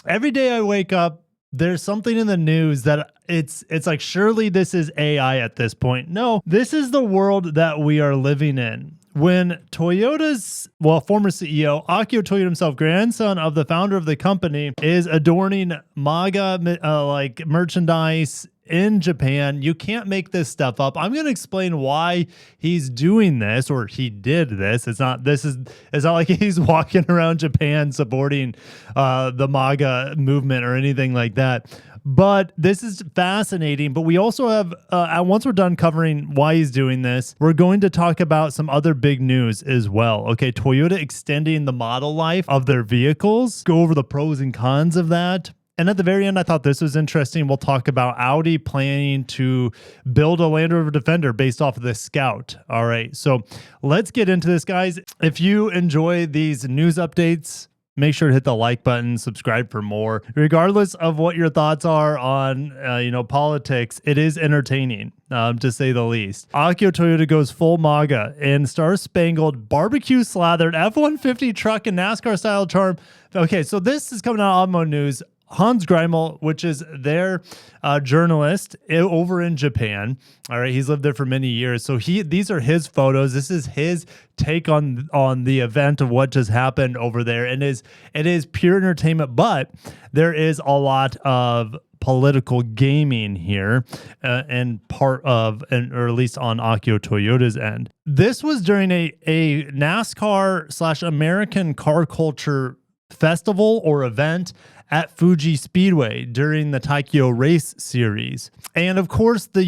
Every day I wake up, there's something in the news that it's like, surely this is AI at this point. No, this is the world that we are living in. When Toyota's, former CEO, Akio Toyoda himself, grandson of the founder of the company, is adorning MAGA like merchandise in Japan, you can't make this stuff up. I'm going to explain why he's doing this, or he did this. It's not like he's walking around Japan supporting the MAGA movement or anything like that. But this is fascinating. But we also have, once we're done covering why he's doing this, we're going to talk about some other big news as well. Okay, Toyota extending the model life of their vehicles, go over the pros and cons of that. And at the very end, I thought this was interesting. We'll talk about Audi planning to build a Land Rover Defender based off of the Scout. All right, so let's get into this, guys. If you enjoy these news updates, make sure to hit the like button, subscribe for more. Regardless of what your thoughts are on, politics, it is entertaining, to say the least. Akio Toyoda goes full MAGA in star-spangled barbecue-slathered F-150 truck and NASCAR-style charm. Okay, so this is coming out of Osmo News. Hans Greimel, which is their journalist over in Japan. All right, he's lived there for many years. So these are his photos. This is his take on the event of what just happened over there. And it is pure entertainment, but there is a lot of political gaming here, and or at least on Akio Toyoda's end. This was during a NASCAR/American car culture festival or event at Fuji Speedway during the Tokyo Race Series. And of course, a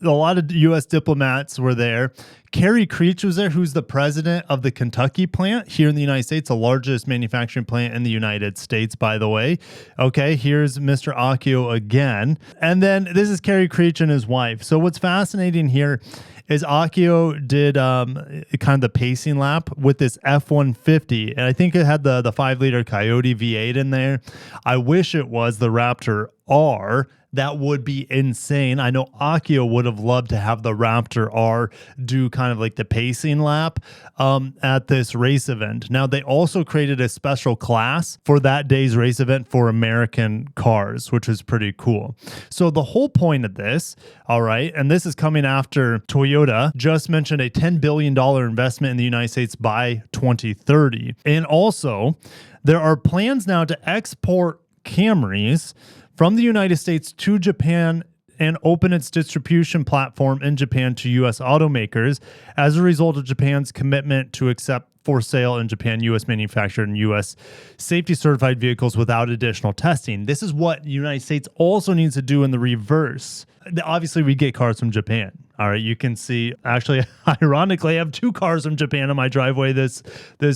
lot of U.S. diplomats were there. Carrie Creech was there, who's the president of the Kentucky plant here in the United States, the largest manufacturing plant in the United States, by the way. Okay, here's Mr. Akio again. And then this is Carrie Creech and his wife. So what's fascinating here is Akio did kind of the pacing lap with this F-150. And I think it had the 5-liter Coyote V8 in there. I wish it was the Raptor R. That would be insane. I know Akio would have loved to have the Raptor R do kind of like the pacing lap at this race event. Now, they also created a special class for that day's race event for American cars, which is pretty cool. So the whole point of this, all right, and this is coming after Toyota just mentioned a $10 billion investment in the United States by 2030. And also, there are plans now to export Camrys from the United States to Japan and open its distribution platform in Japan to U.S. automakers as a result of Japan's commitment to accept for sale in Japan U.S. manufactured and U.S. safety certified vehicles without additional testing. This is what the United States also needs to do in the reverse. Obviously, we get cars from Japan. All right, you can see, actually, ironically, I have 2 cars from Japan in my driveway this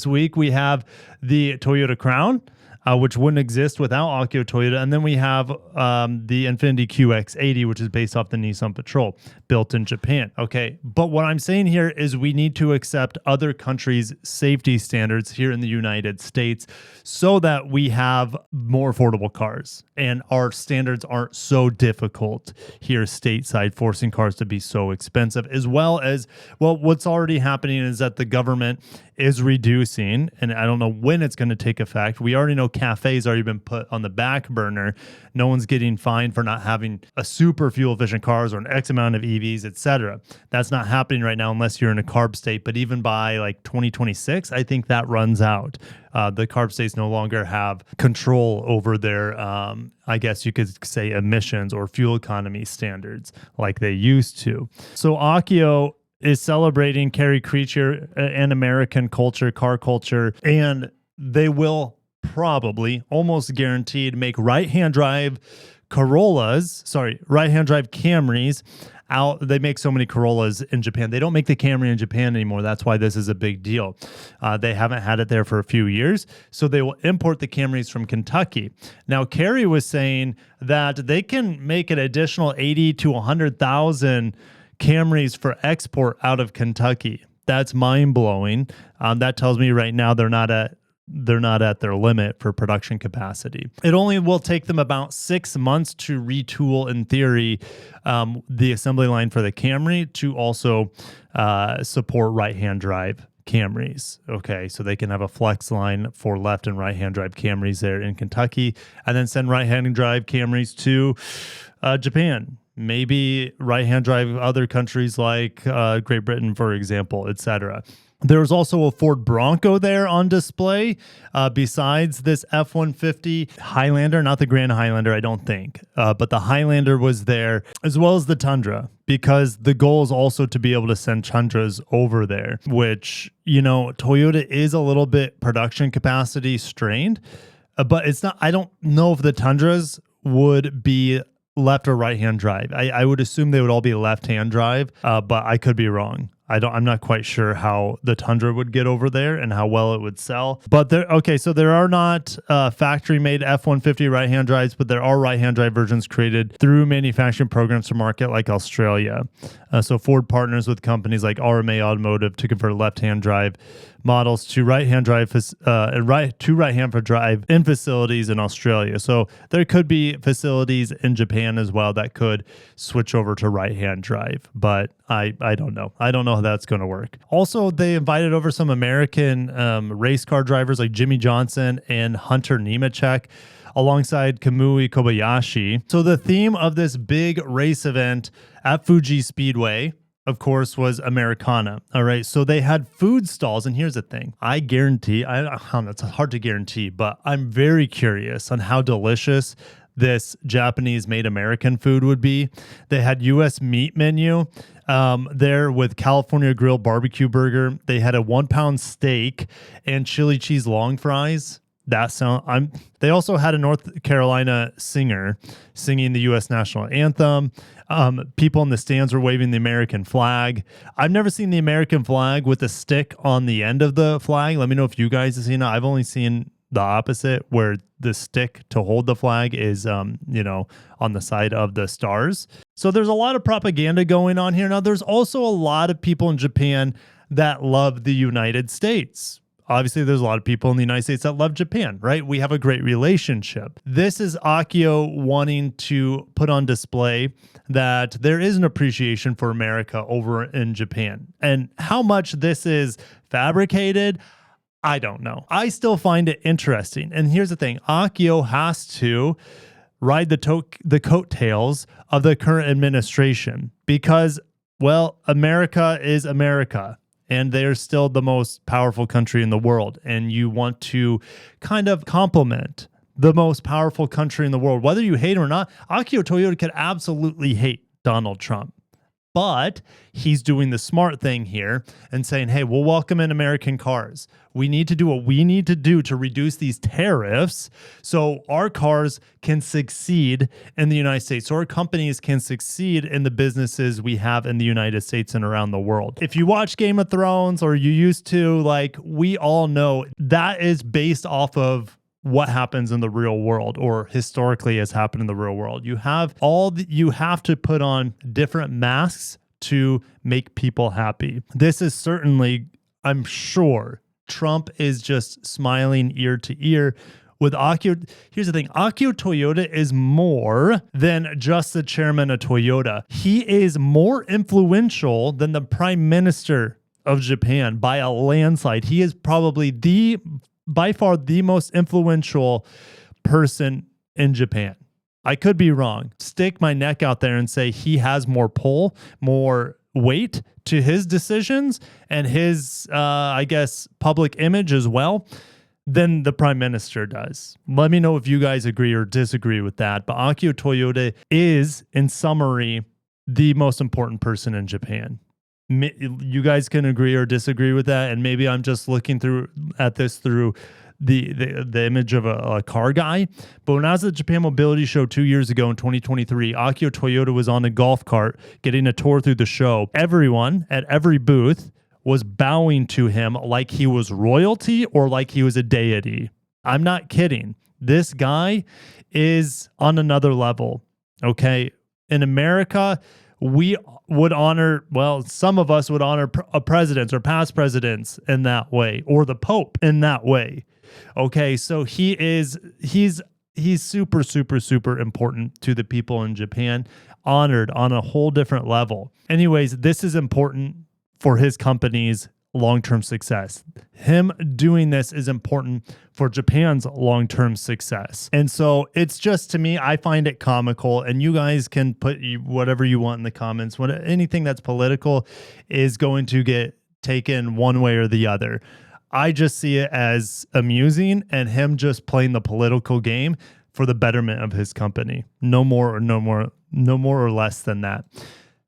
week. We have the Toyota Crown, which wouldn't exist without Akio Toyoda. And then we have the Infiniti QX80, which is based off the Nissan Patrol, built in Japan. Okay, but what I'm saying here is we need to accept other countries' safety standards here in the United States so that we have more affordable cars and our standards aren't so difficult here stateside, forcing cars to be so expensive, as well as, what's already happening is that the government is reducing, and I don't know when it's going to take effect. We already know cafes already been put on the back burner. No one's getting fined for not having a super fuel efficient cars or an X amount of EVs, etc. That's not happening right now unless you're in a CARB state. But even by like 2026, I think that runs out. The CARB states no longer have control over their, I guess you could say, emissions or fuel economy standards like they used to. So Akio is celebrating Carrie Creech and American culture, car culture, and they will probably, almost guaranteed, make right-hand drive Camrys out. They make so many Corollas in Japan. They don't make the Camry in Japan anymore. That's why this is a big deal. They haven't had it there for a few years, so they will import the Camrys from Kentucky. Now, Carrie was saying that they can make an additional 80 to 100,000 Camrys for export out of Kentucky. That's mind-blowing. That tells me right now they're not at their limit for production capacity. It only will take them about 6 months to retool, in theory, the assembly line for the Camry to also support right-hand drive Camrys. Okay, so they can have a flex line for left and right hand drive Camrys there in Kentucky, and then send right hand drive Camrys to Japan. Maybe right hand drive other countries like Great Britain, for example, etc. There was also a Ford Bronco there on display besides this F-150 Highlander, not the Grand Highlander, I don't think, but the Highlander was there, as well as the Tundra, because the goal is also to be able to send Tundras over there, which, you know, Toyota is a little bit production capacity strained, but it's not, I don't know if the Tundras would be left or right hand drive. I would assume they would all be left hand drive, but I could be wrong. I'm not quite sure how the Tundra would get over there and how well it would sell. But so there are not factory-made F-150 right-hand drives, but there are right-hand drive versions created through manufacturing programs to market like Australia. So Ford partners with companies like RMA Automotive to convert left-hand drive models to right-hand drive drive in facilities in Australia. So there could be facilities in Japan as well that could switch over to right-hand drive, but I don't know. I don't know how that's going to work. Also, they invited over some American race car drivers like Jimmy Johnson and Hunter Nemechek, alongside Kamui Kobayashi. So the theme of this big race event at Fuji Speedway, of course, was Americana. All right. So they had food stalls. And here's the thing. I guarantee, I don't know, it's hard to guarantee, but I'm very curious on how delicious this Japanese made American food would be. They had U.S. meat menu there with California Grill barbecue burger. They had a 1-pound steak and chili cheese long fries. They also had a North Carolina singer singing the U.S. national anthem. People in the stands were waving the American flag. I've never seen the American flag with a stick on the end of the flag. Let me know if you guys have seen it. I've only seen the opposite, where the stick to hold the flag is, on the side of the stars. So there's a lot of propaganda going on here. Now, there's also a lot of people in Japan that love the United States. Obviously, there's a lot of people in the United States that love Japan, right? We have a great relationship. This is Akio wanting to put on display that there is an appreciation for America over in Japan. And how much this is fabricated, I don't know. I still find it interesting. And here's the thing. Akio has to ride the coattails of the current administration because, well, America is America. And they're still the most powerful country in the world. And you want to kind of compliment the most powerful country in the world. Whether you hate him or not, Akio Toyoda could absolutely hate Donald Trump. But he's doing the smart thing here and saying, hey, we'll welcome in American cars. We need to do what we need to do to reduce these tariffs so our cars can succeed in the United States, so our companies can succeed in the businesses we have in the United States and around the world. If you watch Game of Thrones, or you used to, like, we all know that is based off of what happens in the real world, or historically has happened in the real world. You have to put on different masks to make people happy. This is certainly, I'm sure, Trump is just smiling ear to ear with Akio. Here's the thing. Akio Toyoda is more than just the chairman of Toyota. He is more influential than the prime minister of Japan by a landslide. He is probably by far the most influential person in Japan. I could be wrong. Stick my neck out there and say he has more pull, more weight to his decisions and his, public image as well than the prime minister does. Let me know if you guys agree or disagree with that. But Akio Toyoda is, in summary, the most important person in Japan. You guys can agree or disagree with that, and maybe I'm just looking at this through the image of a car guy. But when I was at the Japan Mobility Show 2 years ago in 2023, Akio Toyoda was on a golf cart getting a tour through the show. Everyone at every booth was bowing to him like he was royalty or like he was a deity. I'm not kidding. This guy is on another level, okay? In America, we would honor, some of us would honor presidents or past presidents in that way, or the Pope in that way. Okay, so he's super, super, super important to the people in Japan, honored on a whole different level. Anyways, this is important for his companies long-term success. Him doing this is important for Japan's long-term success. And so it's just, to me, I find it comical, and you guys can put whatever you want in the comments. Anything that's political is going to get taken one way or the other. I just see it as amusing and him just playing the political game for the betterment of his company. No more or less than that.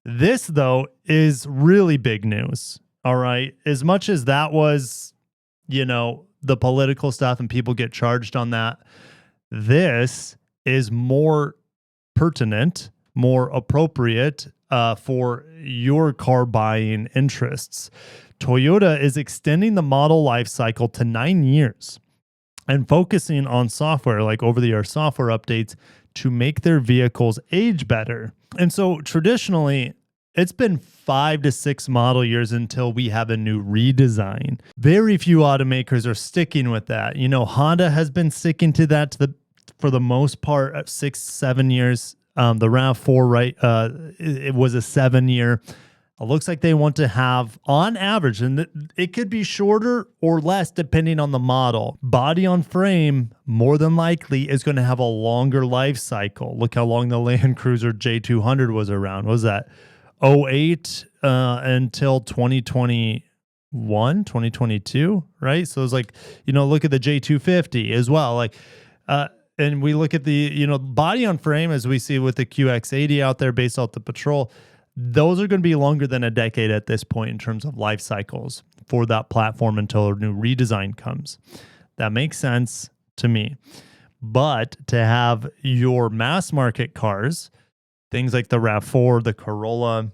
This, though, is really big news. All right. As much as that was, the political stuff and people get charged on that, this is more pertinent, more appropriate for your car buying interests. Toyota is extending the model life cycle to 9 years and focusing on software, like over-the-air software updates, to make their vehicles age better. And so traditionally, it's been 5 to 6 model years until we have a new redesign. Very few automakers are sticking with that. Honda has been sticking to that for the most part at 6-7 years. The RAV4, right? It was a 7-year. It looks like they want to have, on average, and it could be shorter or less depending on the model. Body on frame, more than likely, is going to have a longer life cycle. Look how long the Land Cruiser J200 was around. What was that? 08 until 2021, 2022, right? So it's like, look at the J250 as well. And we look at the, body on frame, as we see with the QX80 out there based off the Patrol. Those are going to be longer than a decade at this point in terms of life cycles for that platform until a new redesign comes. That makes sense to me. But to have your mass market cars, things like the RAV4, the Corolla,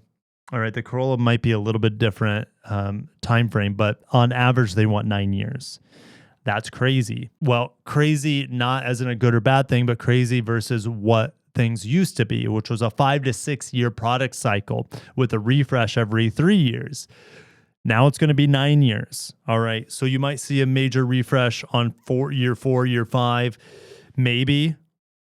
all right, the Corolla might be a little bit different time frame, but on average, they want 9 years. That's crazy. Well, crazy not as in a good or bad thing, but crazy versus what things used to be, which was a 5 to 6 year product cycle with a refresh every 3 years. Now it's going to be 9 years. All right. So you might see a major refresh on year 4, year 5, maybe,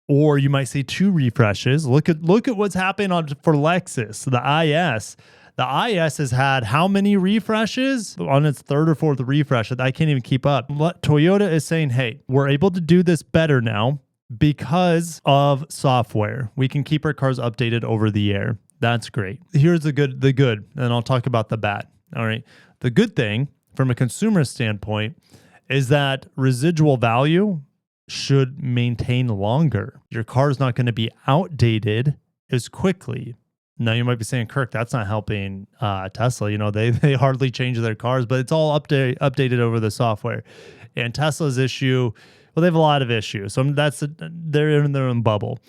or you might see 2 refreshes. Look at what's happening for Lexus, the IS. The IS has had how many refreshes on its 3rd or 4th refresh? I can't even keep up. Toyota is saying, hey, we're able to do this better now because of software. We can keep our cars updated over the air. That's great. Here's the good, and I'll talk about the bad. All right. The good thing from a consumer standpoint is that residual value should maintain longer. Your car is not going to be outdated as quickly. Now you might be saying, Kirk, that's not helping Tesla. They hardly change their cars, but it's all updated over the software. And Tesla's issue, well, they have a lot of issues. So they're in their own bubble.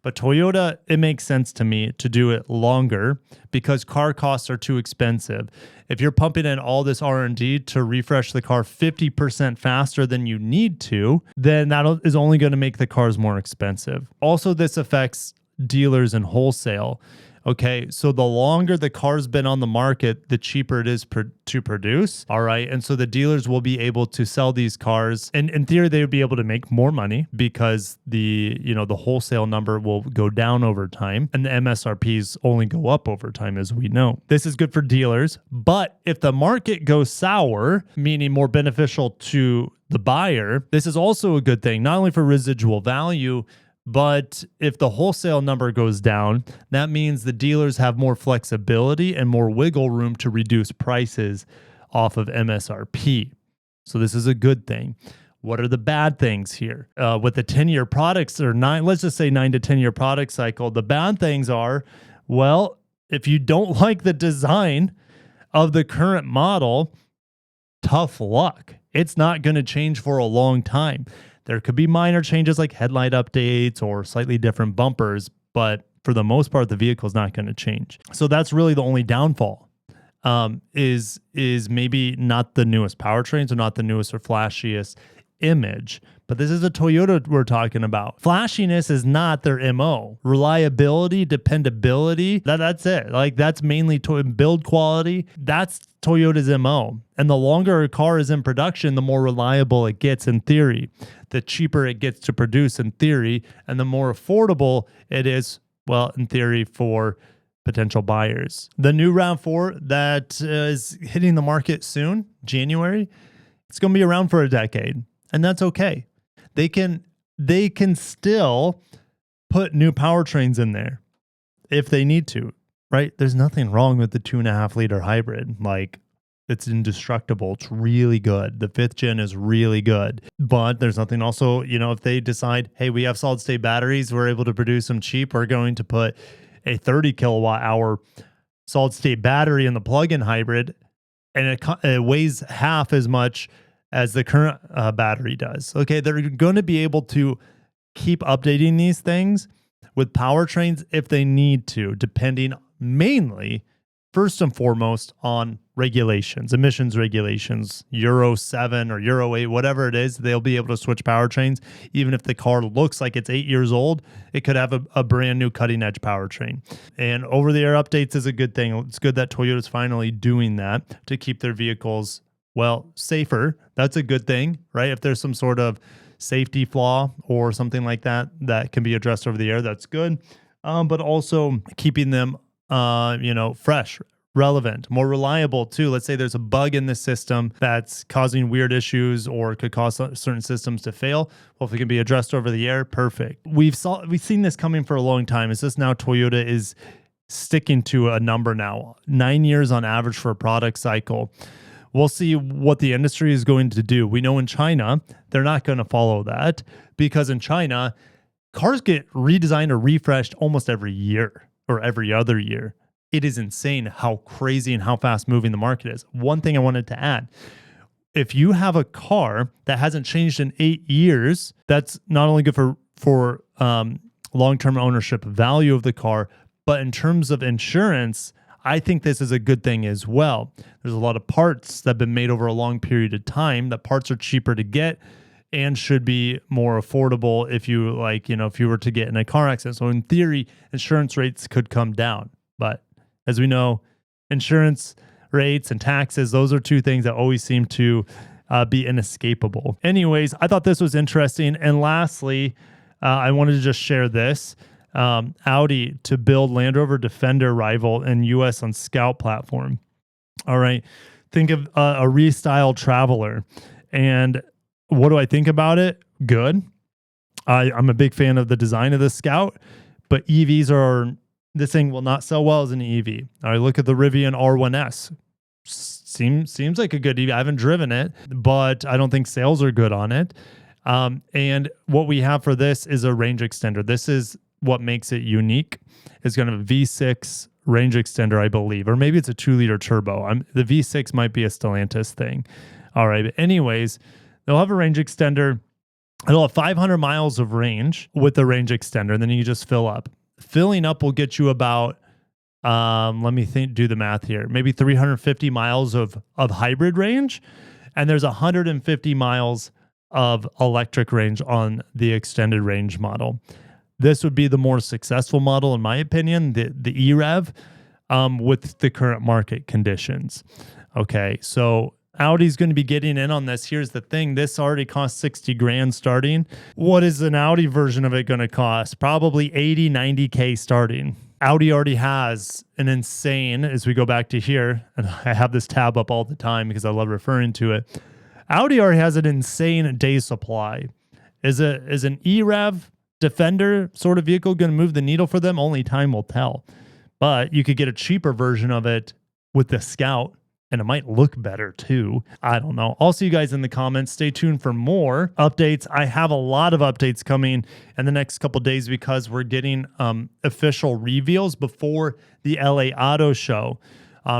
But Toyota, it makes sense to me to do it longer because car costs are too expensive. If you're pumping in all this R&D to refresh the car 50% faster than you need to, then that is only going to make the cars more expensive. Also, this affects dealers and wholesale. Okay, so the longer the car's been on the market, the cheaper it is to produce. All right, and so the dealers will be able to sell these cars, and in theory, they would be able to make more money because the wholesale number will go down over time, and the MSRPs only go up over time, as we know. This is good for dealers, but if the market goes sour, meaning more beneficial to the buyer, this is also a good thing, not only for residual value. But if the wholesale number goes down, that means the dealers have more flexibility and more wiggle room to reduce prices off of MSRP. So this is a good thing. What are the bad things here? With the 10-year products or let's just say 9 to 10-year product cycle, the bad things are, well, if you don't like the design of the current model, tough luck. It's not going to change for a long time. There could be minor changes like headlight updates or slightly different bumpers, but for the most part, the vehicle is not going to change. So that's really the only downfall. Is maybe not the newest powertrains or not the newest or flashiest image, but this is a Toyota we're talking about. Flashiness is not their MO. Reliability, dependability, that's it. Like that's mainly build quality. That's Toyota's MO. And the longer a car is in production, the more reliable it gets in theory. The cheaper it gets to produce in theory, and the more affordable it is, well, in theory, for potential buyers. The new RAV4 that is hitting the market soon, January, it's going to be around for a decade, and that's okay. They can still put new powertrains in there if they need to, right? There's nothing wrong with the 2.5 liter hybrid. Like, it's indestructible. It's really good. The 5th gen is really good. But there's nothing also, if they decide, hey, we have solid state batteries, we're able to produce them cheap, we're going to put a 30 kilowatt hour solid state battery in the plug-in hybrid, and it weighs half as much as the current battery does. Okay, they're going to be able to keep updating these things with powertrains if they need to, depending mainly, first and foremost, on regulations, emissions regulations, Euro 7 or Euro 8, whatever it is. They'll be able to switch powertrains. Even if the car looks like it's 8 years old, it could have a brand new cutting edge powertrain. And over-the-air updates is a good thing. It's good that Toyota's finally doing that to keep their vehicles, safer. That's a good thing, right? If there's some sort of safety flaw or something like that that can be addressed over the air, that's good. But also keeping them fresh, relevant, more reliable too. Let's say there's a bug in the system that's causing weird issues or could cause certain systems to fail. Well, if it can be addressed over the air, perfect. We've seen this coming for a long time. It's just now Toyota is sticking to a number now, 9 years on average for a product cycle. We'll see what the industry is going to do. We know in China, they're not going to follow that, because in China, cars get redesigned or refreshed almost every year or every other year. It is insane how crazy and how fast moving the market is. One thing I wanted to add, if you have a car that hasn't changed in 8 years, that's not only good for long-term ownership value of the car, but in terms of insurance, I think this is a good thing as well. There's a lot of parts that have been made over a long period of time. That parts are cheaper to get and should be more affordable if you if you were to get in a car accident. So in theory, insurance rates could come down. But as we know, insurance rates and taxes, those are two things that always seem to be inescapable. Anyways, I thought this was interesting. And lastly, I wanted to just share this. Audi to build Land Rover Defender rival in U.S. on Scout platform. All right. Think of a restyled Traveler. And what do I think about it? Good. I'm a big fan of the design of the Scout, but this thing will not sell well as an EV. I look at the Rivian R1S. Seems like a good EV. I haven't driven it, but I don't think sales are good on it. And what we have for this is a range extender. This is what makes it unique. It's going to have a V6 range extender, I believe, or maybe it's a 2-liter turbo. The V6 might be a Stellantis thing. All right. But anyways, they'll have a range extender. It'll have 500 miles of range with the range extender, and then you just fill up. Filling up will get you about, do the math here, maybe 350 miles of hybrid range, and there's 150 miles of electric range on the extended range model. This would be the more successful model, in my opinion, the E-Rev, with the current market conditions. Okay, so Audi's going to be getting in on this. Here's the thing. This already costs 60 grand starting. What is an Audi version of it going to cost? Probably 80, 90K starting. Audi already has an insane, as we go back to here, and I have this tab up all the time because I love referring to it. Audi already has an insane day supply. Is an E-Rev Defender sort of vehicle going to move the needle for them? Only time will tell. But you could get a cheaper version of it with the Scout, and it might look better too. I don't know. I'll see you guys in the comments. Stay tuned for more updates. I have a lot of updates coming in the next couple of days because we're getting official reveals before the LA Auto Show.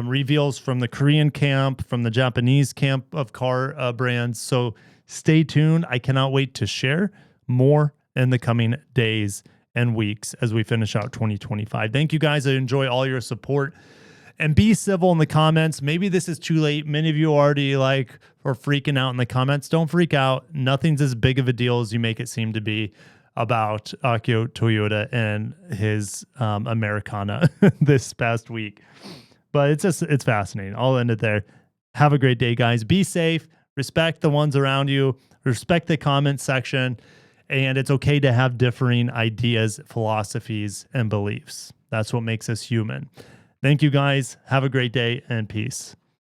Reveals from the Korean camp, from the Japanese camp of car brands. So stay tuned. I cannot wait to share more in the coming days and weeks as we finish out 2025. Thank you guys. I enjoy all your support. And be civil in the comments. Maybe this is too late. Many of you already are freaking out in the comments. Don't freak out. Nothing's as big of a deal as you make it seem to be about Akio Toyoda and his Americana this past week. But it's fascinating. I'll end it there. Have a great day, guys. Be safe. Respect the ones around you. Respect the comment section. And it's okay to have differing ideas, philosophies, and beliefs. That's what makes us human. Thank you guys. Have a great day and peace.